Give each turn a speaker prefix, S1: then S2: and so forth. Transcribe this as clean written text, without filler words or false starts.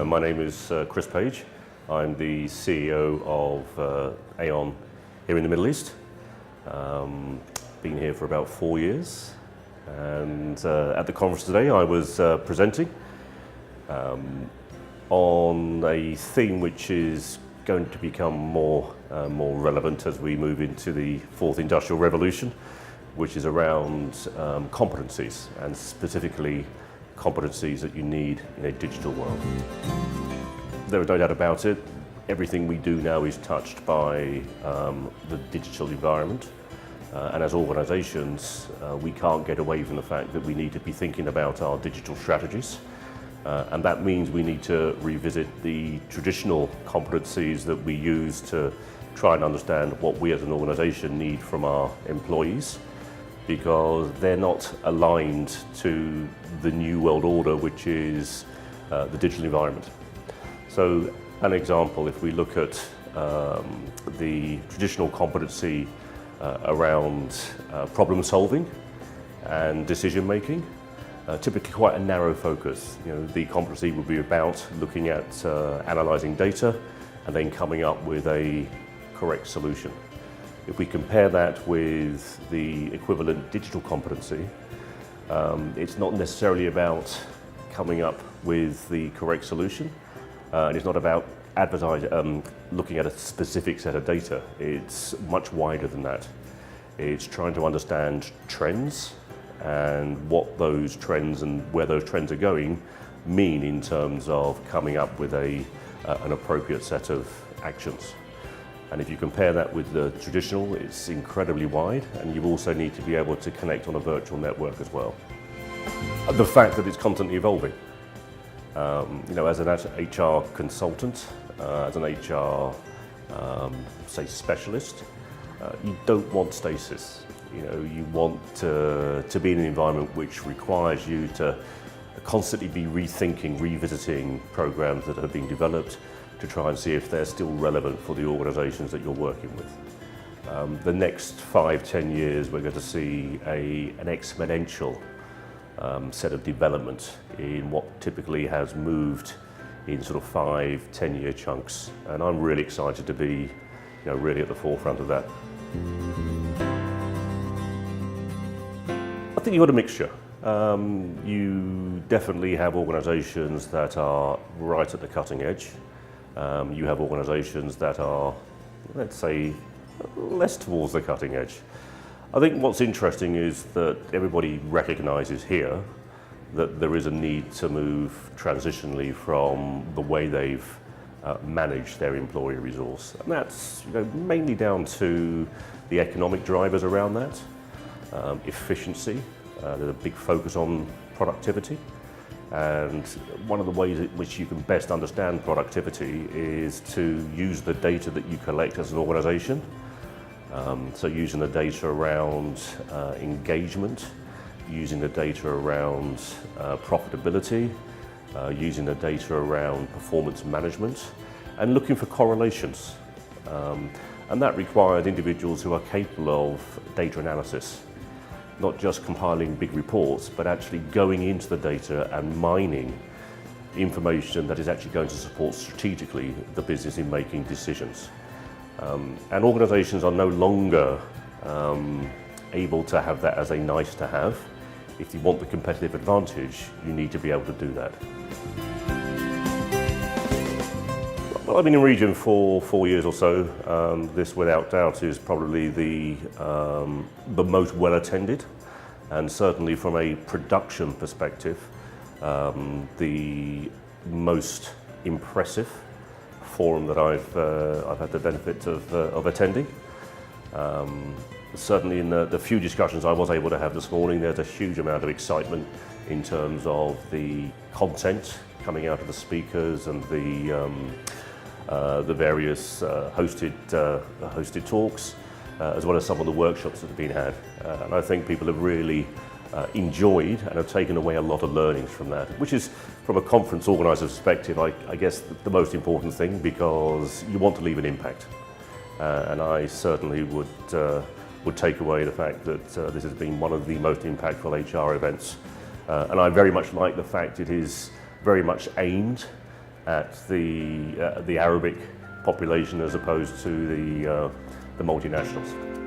S1: My name is Chris Page. I'm the CEO of Aon here in the Middle East. Been here for about 4 years, and at the conference today I was presenting on a theme which is going to become more relevant as we move into the fourth industrial revolution, which is around competencies, and specifically competencies that you need in a digital world. There is no doubt about it, everything we do now is touched by the digital environment. And as organisations, we can't get away from the fact that we need to be thinking about our digital strategies. And that means we need to revisit the traditional competencies that we use to try and understand what we as an organisation need from our employees, because they're not aligned to the new world order, which is the digital environment. So an example, if we look at the traditional competency around problem solving and decision making, typically quite a narrow focus. You know, the competency would be about looking at analysing data and then coming up with a correct solution. If we compare that with the equivalent digital competency, it's not necessarily about coming up with the correct solution, and it's not about looking at a specific set of data. It's much wider than that. It's trying to understand trends and what those trends and where those trends are going mean in terms of coming up with an appropriate set of actions. And if you compare that with the traditional, it's incredibly wide, and you also need to be able to connect on a virtual network as well. The fact that it's constantly evolving. You know, as an HR consultant, as an HR, say, specialist, you don't want stasis. You know, you want to be in an environment which requires you to constantly be rethinking, revisiting programs that are being developed to try and see if they're still relevant for the organisations that you're working with. The next 5-10 years, we're going to see an exponential set of development in what typically has moved in sort of 5-10 year chunks, and I'm really excited to be, really at the forefront of that. I think you've got a mixture. You definitely have organisations that are right at the cutting edge. You have organisations that are, let's say, less towards the cutting edge. I think what's interesting is that everybody recognises here that there is a need to move transitionally from the way they've managed their employee resource. And that's mainly down to the economic drivers around that, efficiency. There's a big focus on productivity. And one of the ways in which you can best understand productivity is to use the data that you collect as an organisation. So using the data around engagement, using the data around profitability, using the data around performance management, and looking for correlations. And that requires individuals who are capable of data analysis, not just compiling big reports, but actually going into the data and mining information that is actually going to support strategically the business in making decisions. And organisations are no longer able to have that as a nice to have. If you want the competitive advantage, you need to be able to do that. Well, I've been in region for 4 years or so. This, without doubt, is probably the most well attended, and certainly from a production perspective, the most impressive forum that I've had the benefit of attending. Certainly in the few discussions I was able to have this morning, there's a huge amount of excitement in terms of the content coming out of the speakers and the various hosted talks, as well as some of the workshops that have been had. And I think people have really enjoyed and have taken away a lot of learnings from that, which is, from a conference organiser's perspective, I guess the most important thing, because you want to leave an impact. And I certainly would take away the fact that this has been one of the most impactful HR events. And I very much like the fact it is very much aimed at the Arabic population as opposed to the multinationals.